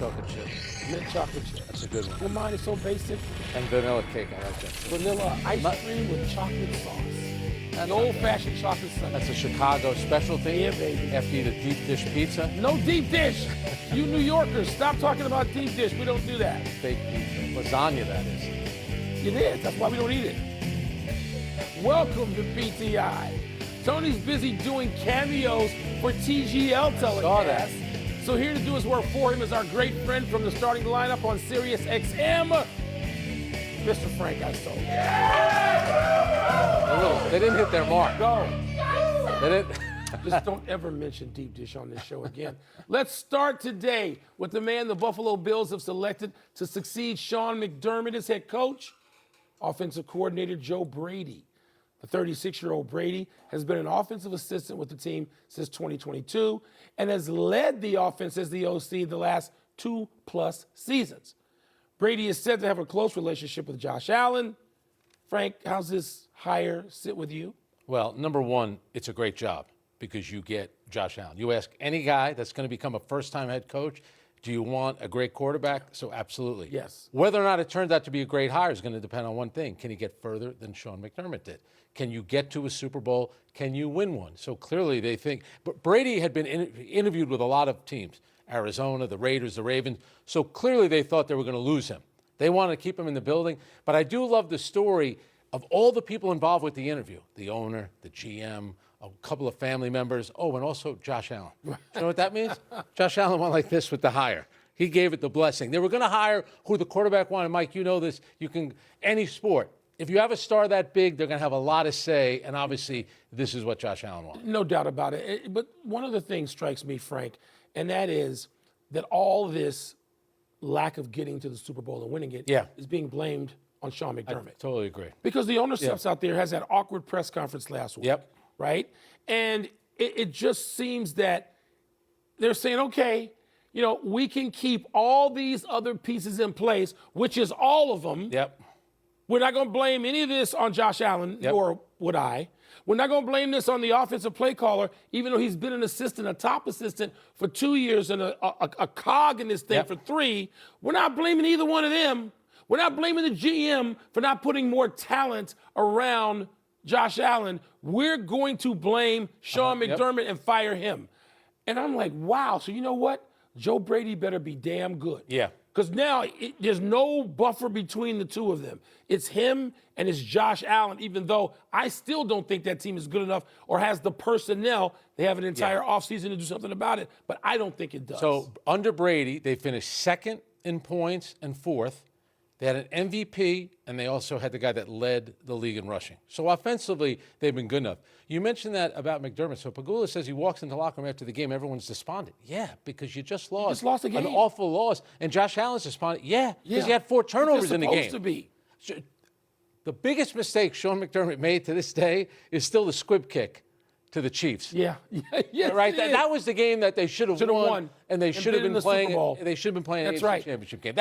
chocolate chip. Mint chocolate chip. That's a good one. Well, mine is so basic. And vanilla cake, I like that. Vanilla ice cream with chocolate sauce. That's The old-fashioned chocolate sauce. That's a Chicago specialty. Yeah, baby. After you eat a deep dish pizza. No deep dish. You New Yorkers, stop talking about deep dish. We don't do that. Fake pizza. Lasagna, that is. It is. That's why we don't eat it. Welcome to PTI. Tony's busy doing cameos for TGL telecasts. Saw that. So here to do his work for him is our great friend from the starting lineup on Sirius XM, Mr. Frank Isola. They didn't hit their mark. Go. They didn't. Just don't ever mention deep dish on this show again. Let's start today with the man the Buffalo Bills have selected to succeed Sean McDermott as head coach, offensive coordinator Joe Brady. The 36-year-old Brady has been an offensive assistant with the team since 2022 and has led the offense as the OC the last 2+ seasons. Brady is said to have a close relationship with Josh Allen. Frank, how's this hire sit with you? Well, number one, it's a great job because you get Josh Allen. You ask any guy that's going to become a first-time head coach, do you want a great quarterback? So absolutely. Yes. Whether or not it turns out to be a great hire is going to depend on one thing. Can he get further than Sean McDermott did? Can you get to a Super Bowl? Can you win one? So clearly they think. But Brady had been interviewed with a lot of teams, Arizona, the Raiders, the Ravens. So clearly they thought they were going to lose him. They wanted to keep him in the building. But I do love the story of all the people involved with the interview, the owner, the GM, a couple of family members, and also Josh Allen. You know what that means? Josh Allen went like this with the hire. He gave it the blessing. They were going to hire who the quarterback wanted. Mike, you know this. Any sport, if you have a star that big, they're going to have a lot of say, and obviously this is what Josh Allen wanted. No doubt about it. But one of the things strikes me, Frank, and that is that all this lack of getting to the Super Bowl and winning it is being blamed on Sean McDermott. I totally agree. Because the owner steps out there, has that awkward press conference last week. Yep. Right? And it just seems that they're saying, okay, we can keep all these other pieces in place, which is all of them. Yep. We're not going to blame any of this on Josh Allen, nor would I. We're not going to blame this on the offensive play caller, even though he's been an assistant, a top assistant for 2 years and a cog in this thing for 3. We're not blaming either one of them. We're not blaming the GM for not putting more talent around Josh Allen. We're going to blame Sean McDermott and fire him. And I'm like, wow, so you know what? Joe Brady better be damn good. Yeah. Because now there's no buffer between the two of them. It's him and it's Josh Allen, even though I still don't think that team is good enough or has the personnel. They have an entire offseason to do something about it, but I don't think it does. So under Brady, they finished second in points and fourth. They had an MVP, and they also had the guy that led the league in rushing. So offensively, they've been good enough. You mentioned that about McDermott. So Pagula says he walks into the locker room after the game, everyone's despondent. Yeah, because you just lost, a game. An awful loss. And Josh Allen's despondent. Yeah, because he had 4 turnovers in the game. Supposed to be. So, the biggest mistake Sean McDermott made to this day is still the squib kick to the Chiefs. Yeah. Yes, right. That was the game that they should have won, and they should have been playing. They should have been playing an AFC Championship game.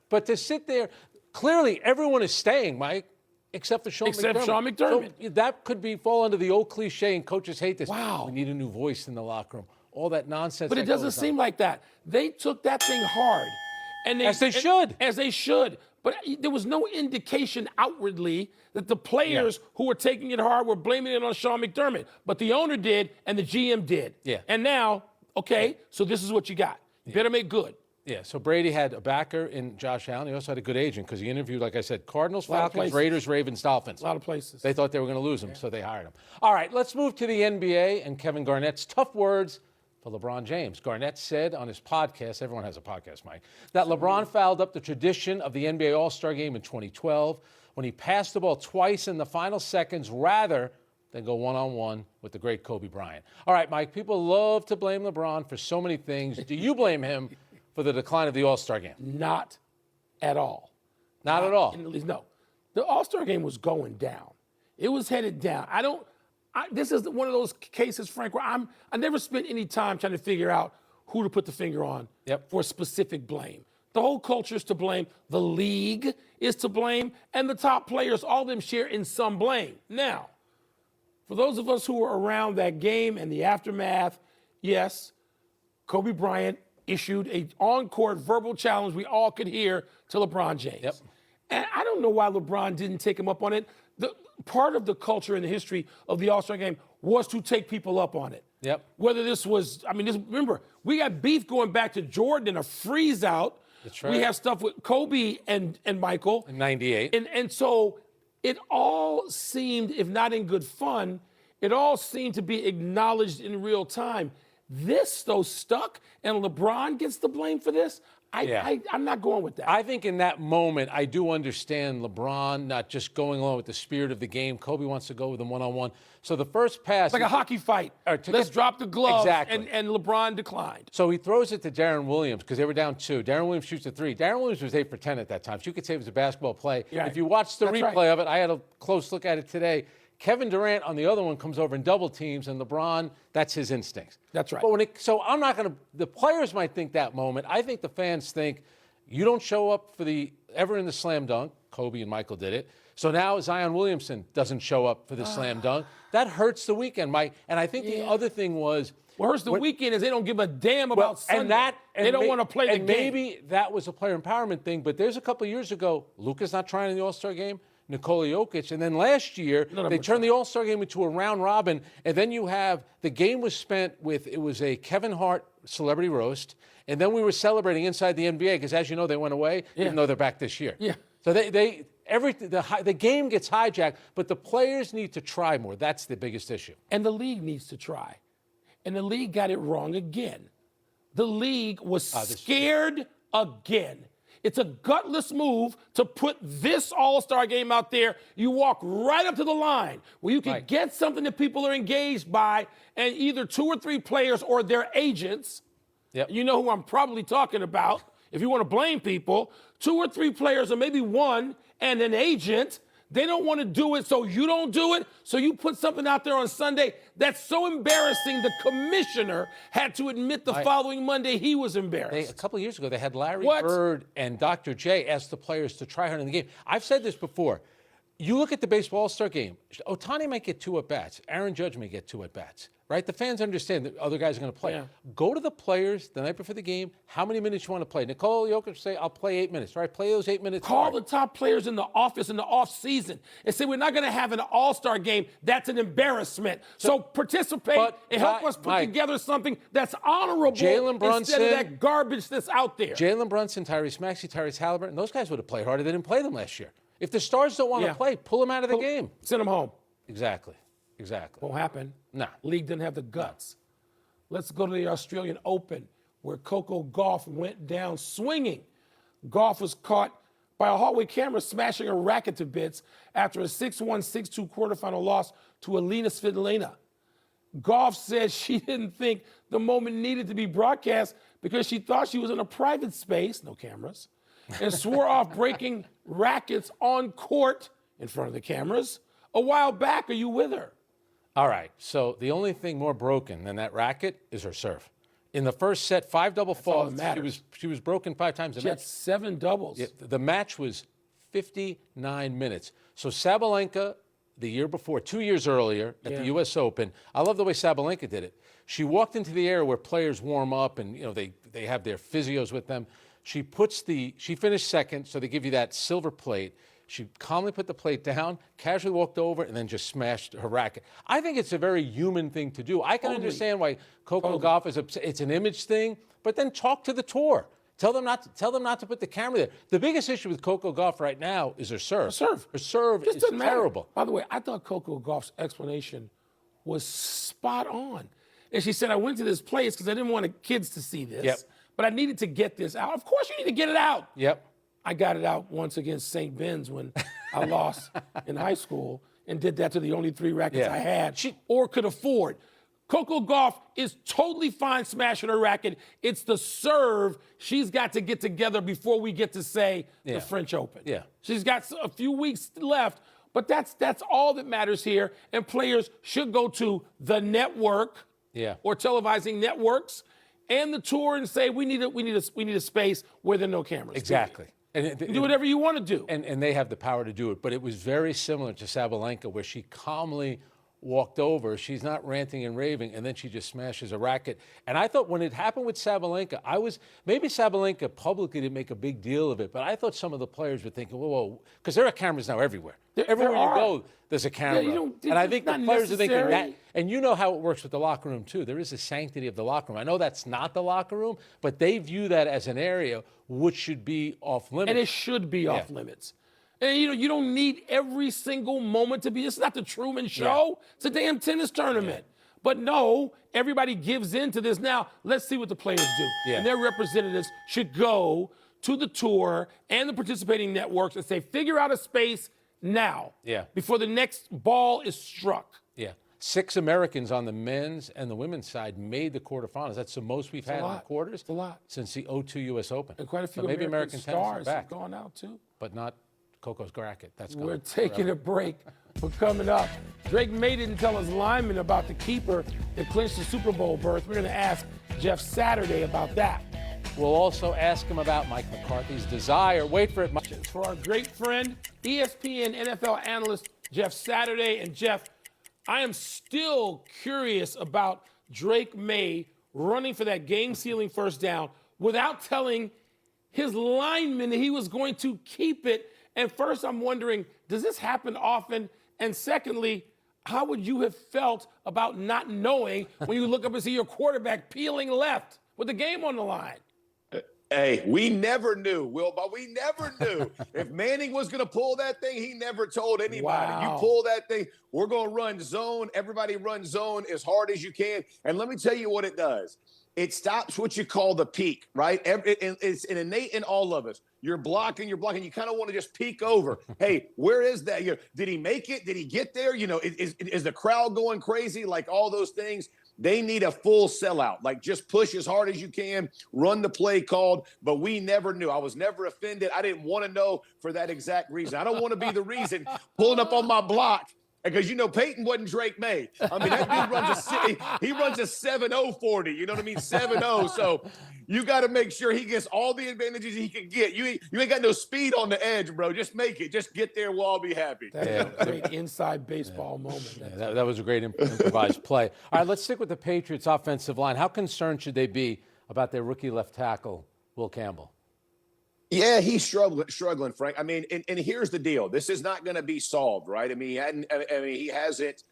But to sit there, clearly everyone is staying, Mike, except for Sean McDermott. Sean McDermott. So that could fall under the old cliche, and coaches hate this. Wow. We need a new voice in the locker room. All that nonsense. But it doesn't seem like that. They took that thing hard, and as they should. As they should. But there was no indication outwardly that the players who were taking it hard were blaming it on Sean McDermott. But the owner did, and the GM did. Yeah. And now, so this is what you got. You better make good. Yeah, so Brady had a backer in Josh Allen. He also had a good agent because he interviewed, like I said, Cardinals, Falcons, Raiders, Ravens, Dolphins. A lot of places. They thought they were going to lose him, so they hired him. All right, let's move to the NBA and Kevin Garnett's tough words for LeBron James. Garnett said on his podcast, everyone has a podcast, Mike, that LeBron fouled up the tradition of the NBA All-Star Game in 2012 when he passed the ball twice in the final seconds rather than go one-on-one with the great Kobe Bryant. All right, Mike, people love to blame LeBron for so many things. Do you blame him for the decline of the All-Star Game? Not at all. Not at all? No. The All-Star Game was going down. It was headed down. This is one of those cases, Frank, where I never spent any time trying to figure out who to put the finger on for specific blame. The whole culture is to blame. The league is to blame. And the top players, all of them share in some blame. Now, for those of us who were around that game and the aftermath, yes, Kobe Bryant issued a on-court verbal challenge we all could hear to LeBron James. Yep. And I don't know why LeBron didn't take him up on it. Part of the culture and the history of the All-Star game was to take people up on it. Yep. Whether this was, remember, we got beef going back to Jordan and a freeze out. That's right. We have stuff with Kobe and Michael. In 98. And so it all seemed, if not in good fun, it all seemed to be acknowledged in real time. This, though, stuck, and LeBron gets the blame for this. I'm not going with that. I think in that moment, I do understand LeBron not just going along with the spirit of the game. Kobe wants to go with him one-on-one. So the first pass... It's like a hockey fight. Let's drop the gloves. Exactly. And LeBron declined. So he throws it to Darren Williams because they were down 2. Darren Williams shoots a 3. Darren Williams was 8 for 10 at that time. So you could say it was a basketball play. Yeah. If you watch the replay of it, I had a close look at it today. Kevin Durant on the other one comes over and double teams, and LeBron, that's his instincts. That's right. But so I'm not going to, the players might think that moment. I think the fans think, you don't show up for ever in the slam dunk. Kobe and Michael did it. So now Zion Williamson doesn't show up for the slam dunk. That hurts the weekend, Mike. And I think the other thing was, what hurts the weekend is they don't give a damn about Sunday. They don't want to play the game. And maybe that was a player empowerment thing, but there's a couple of years ago, Luka's not trying in the All-Star game. Nikola Jokic, and then last year they turned the All-Star game into a round robin, and then you have the game was spent with, it was a Kevin Hart celebrity roast, and then we were celebrating inside the NBA because, as you know, they went away, even though they're back this year. Yeah. So the game gets hijacked, but the players need to try more. That's the biggest issue. And the league needs to try, and the league got it wrong again. The league was scared again. It's a gutless move to put this All-Star game out there. You walk right up to the line where you can get something that people are engaged by, and either 2 or 3 players or their agents, you know who I'm probably talking about, if you want to blame people, 2 or 3 players or maybe 1 and an agent, they don't want to do it, so you don't do it. So you put something out there on Sunday that's so embarrassing, the commissioner had to admit the following Monday he was embarrassed. A couple of years ago, they had Larry Bird and Dr. J ask the players to try hard in the game. I've said this before. You look at the baseball All-Star game, Ohtani might get 2 at-bats. Aaron Judge may get 2 at-bats, right? The fans understand that other guys are going to play. Yeah. Go to the players the night before the game, how many minutes you want to play. Nikola Jokic say, I'll play 8 minutes, right? Play those 8 minutes. Call the top players in the office in the off-season and say, we're not going to have an All-Star game. That's an embarrassment. So participate and help us put together something that's honorable Jalen Brunson, instead of that garbage that's out there. Jalen Brunson, Tyrese Maxey, Tyrese Halliburton, those guys would have played harder. They didn't play them last year. If the stars don't want to play, pull them out of the game. Send them home. Exactly. Won't happen. No. League didn't have the guts. Let's go to the Australian Open, where Coco Gauff went down swinging. Gauff was caught by a hallway camera smashing a racket to bits after a 6-1, 6-2 quarterfinal loss to Alina Svitolina. Gauff said she didn't think the moment needed to be broadcast because she thought she was in a private space, no cameras, and swore off breaking rackets on court in front of the cameras. A while back, are you with her? All right, so the only thing more broken than that racket is her serve. In the first set, 5 double faults. She was broken 5 times. She had 7 doubles. Yeah, the match was 59 minutes. So Sabalenka, the year before, 2 years earlier at the U.S. Open, I love the way Sabalenka did it. She walked into the area where players warm up and they have their physios with them. She finished second, so they give you that silver plate. She calmly put the plate down, casually walked over, and then just smashed her racket. I think it's a very human thing to do. I can understand why Coco Gauff is upset. It's an image thing, but then talk to the tour. Tell them not to put the camera there. The biggest issue with Coco Gauff right now is her serve. Her serve is terrible. By the way, I thought Coco Gauff's explanation was spot on. And she said, I went to this place because I didn't want the kids to see this. But I needed to get this out. Of course you need to get it out. I got it out once against St. Ben's when I lost in high school and did that to the only 3 rackets I had or could afford. Coco Gauff is totally fine smashing her racket. It's the serve she's got to get together before we get to say the French Open. She's got a few weeks left, but that's all that matters here. And players should go to the network or televising networks and the tour and say we need a space where there are no cameras. Exactly. And do whatever you want to do. And they have the power to do it. But it was very similar to Sabalenka, where she calmly walked over. She's not ranting and raving, and then she just smashes a racket. And I thought when it happened with Sabalenka, maybe Sabalenka publicly didn't make a big deal of it, but I thought some of the players were thinking, whoa, because there are cameras now everywhere. Everywhere you go, there's a camera. Yeah, and I think the players are thinking necessary. that. And you know how it works with the locker room, too. There is a sanctity of the locker room. I know that's not the locker room, but they view that as an area which should be off limits. And it should be off limits. And you don't need every single moment to be. It's not the Truman Show. It's a damn tennis tournament. But no, everybody gives in to this. Now, let's see what the players do. And their representatives should go to the tour and the participating networks and say, figure out a space now before the next ball is struck. 6 Americans on the men's and the women's side made the quarterfinals. That's the most we've had in the quarters since the 02 U.S. Open. And quite a few maybe American tennis stars are back, have gone out, too. but not Coco's racket. That's gone. We're taking a break. We're coming up. Drake May didn't tell his lineman about the keeper that clinched the Super Bowl berth. We're going to ask Jeff Saturday about that. We'll also ask him about Mike McCarthy's desire. Wait for it, Mike. For our great friend, ESPN NFL analyst Jeff Saturday. And Jeff, I am still curious about Drake May running for that game-sealing first down without telling his lineman that he was going to keep it. And first, I'm wondering, does this happen often? And secondly, how would you have felt about not knowing when you look up and see your quarterback peeling left with the game on the line? Hey, we never knew, Wilbon. We never knew. If Manning was going to pull that thing, he never told anybody. Wow. You pull that thing, we're going to run zone. Everybody run zone as hard as you can. And let me tell you what it does. It stops what you call the peak, right? It's innate in all of us. You're blocking. You kind of want to just peek over. Hey, where is that? Did he make it? Did he get there? Is the crowd going crazy? Like all those things. They need a full sellout. Like just push as hard as you can, run the play called. But we never knew. I was never offended. I didn't want to know for that exact reason. I don't want to be the reason pulling up on my block. Because, Peyton wasn't Drake May. I mean, that dude runs a 7.0 40. You know what I mean? 7.0. So you got to make sure he gets all the advantages he can get. You ain't got no speed on the edge, bro. Just make it. Just get there. We'll all be happy. That's a great inside baseball moment. That was a great improvised play. All right, let's stick with the Patriots' offensive line. How concerned should they be about their rookie left tackle, Will Campbell? Yeah, he's struggling, Frank. I mean, and here's the deal. This is not going to be solved, right? I mean, he hasn't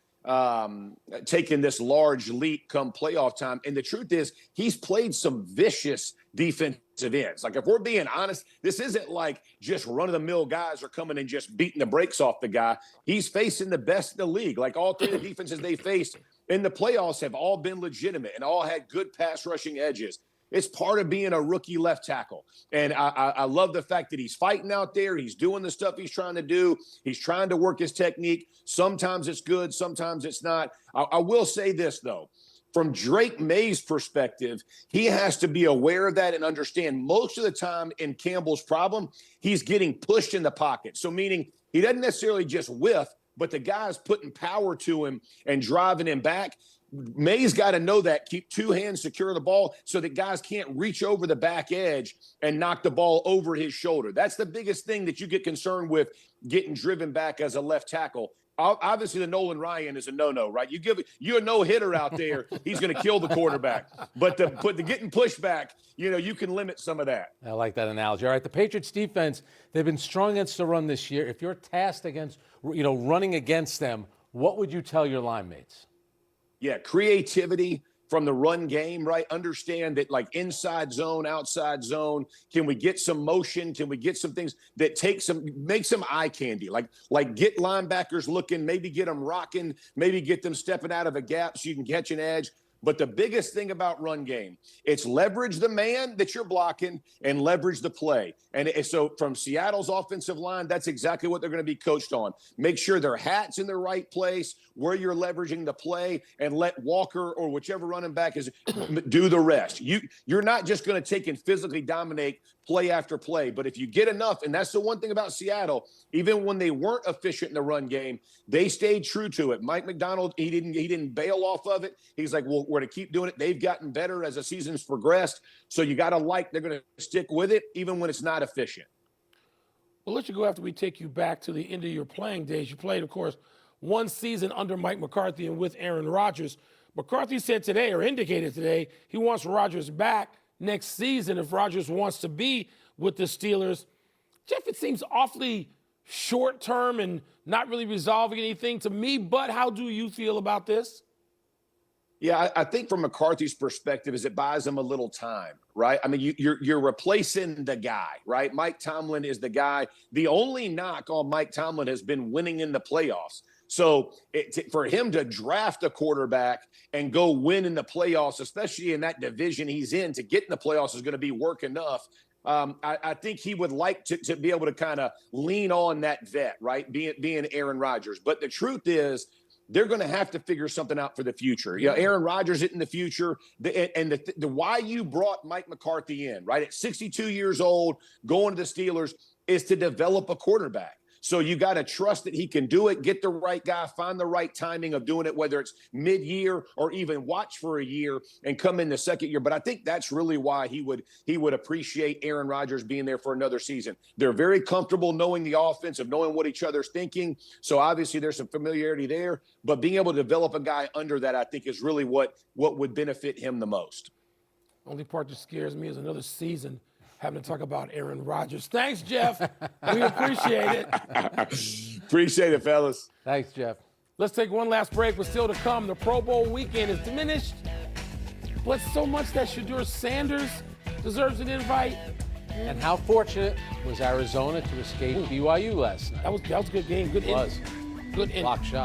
taken this large leap come playoff time. And the truth is, he's played some vicious defensive ends. Like, if we're being honest, this isn't like just run-of-the-mill guys are coming and just beating the brakes off the guy. He's facing the best in the league. Like, all 3 of the defenses they faced in the playoffs have all been legitimate and all had good pass rushing edges. It's part of being a rookie left tackle. And I love the fact that he's fighting out there. He's doing the stuff he's trying to do. He's trying to work his technique. Sometimes it's good. Sometimes it's not. I will say this, though. From Drake May's perspective, he has to be aware of that and understand most of the time in Campbell's problem, he's getting pushed in the pocket. So meaning he doesn't necessarily just whiff, but the guy's putting power to him and driving him back. May's got to know that, keep 2 hands secure the ball so that guys can't reach over the back edge and knock the ball over his shoulder. That's the biggest thing that you get concerned with getting driven back as a left tackle. Obviously, the Nolan Ryan is a no-no, right? You're a no-hitter out there, he's going to kill the quarterback. But the getting pushed back, you can limit some of that. I like that analogy. All right, the Patriots defense, they've been strong against the run this year. If you're tasked against, running against them, what would you tell your line mates? Yeah, creativity from the run game, right? Understand that, like, inside zone, outside zone. Can we get some motion? Can we get some things that make some eye candy? Like get linebackers looking, maybe get them rocking, maybe get them stepping out of a gap so you can catch an edge. But the biggest thing about run game, it's leverage the man that you're blocking and leverage the play. And so from Seattle's offensive line, that's exactly what they're going to be coached on. Make sure their hat's in the right place, where you're leveraging the play, and let Walker or whichever running back is do the rest. You're not just going to take and physically dominate play after play, but if you get enough, and that's the one thing about Seattle, even when they weren't efficient in the run game, they stayed true to it. Mike McDonald, he didn't bail off of it. He's like, well, we're going to keep doing it. They've gotten better as the season's progressed. So you got to they're going to stick with it, even when it's not efficient. We'll let you go after we take you back to the end of your playing days. You played, of course, one season under Mike McCarthy and with Aaron Rodgers. McCarthy said today, or indicated today, he wants Rodgers back next season if Rodgers wants to be with the Steelers. Jeff, it seems awfully short-term and not really resolving anything to me, but how do you feel about this? Yeah, I think from McCarthy's perspective is it buys him a little time, right? I mean, you're replacing the guy, right? Mike Tomlin is the guy. The only knock on Mike Tomlin has been winning in the playoffs. So for him to draft a quarterback and go win in the playoffs, especially in that division he's in, to get in the playoffs is going to be work enough. I think he would like to be able to kind of lean on that vet, right? Being Aaron Rodgers. But the truth is, they're going to have to figure something out for the future. You know, Aaron Rodgers in the future, the why you brought Mike McCarthy in, right, at 62 years old, going to the Steelers, is to develop a quarterback. So you got to trust that he can do it, get the right guy, find the right timing of doing it, whether it's mid-year or even watch for a year and come in the second year. But I think that's really why he would appreciate Aaron Rodgers being there for another season. They're very comfortable knowing the offense, of knowing what each other's thinking. So obviously there's some familiarity there. But being able to develop a guy under that, I think, is really what would benefit him the most. Only part that scares me is another season having to talk about Aaron Rodgers. Thanks, Jeff. We appreciate it. Appreciate it, fellas. Thanks, Jeff. Let's take one last break, but still to come. The Pro Bowl weekend is diminished, but so much that Shedeur Sanders deserves an invite. And how fortunate was Arizona to escape BYU last night? That was a good game. Good It was. Good inning. Block shot.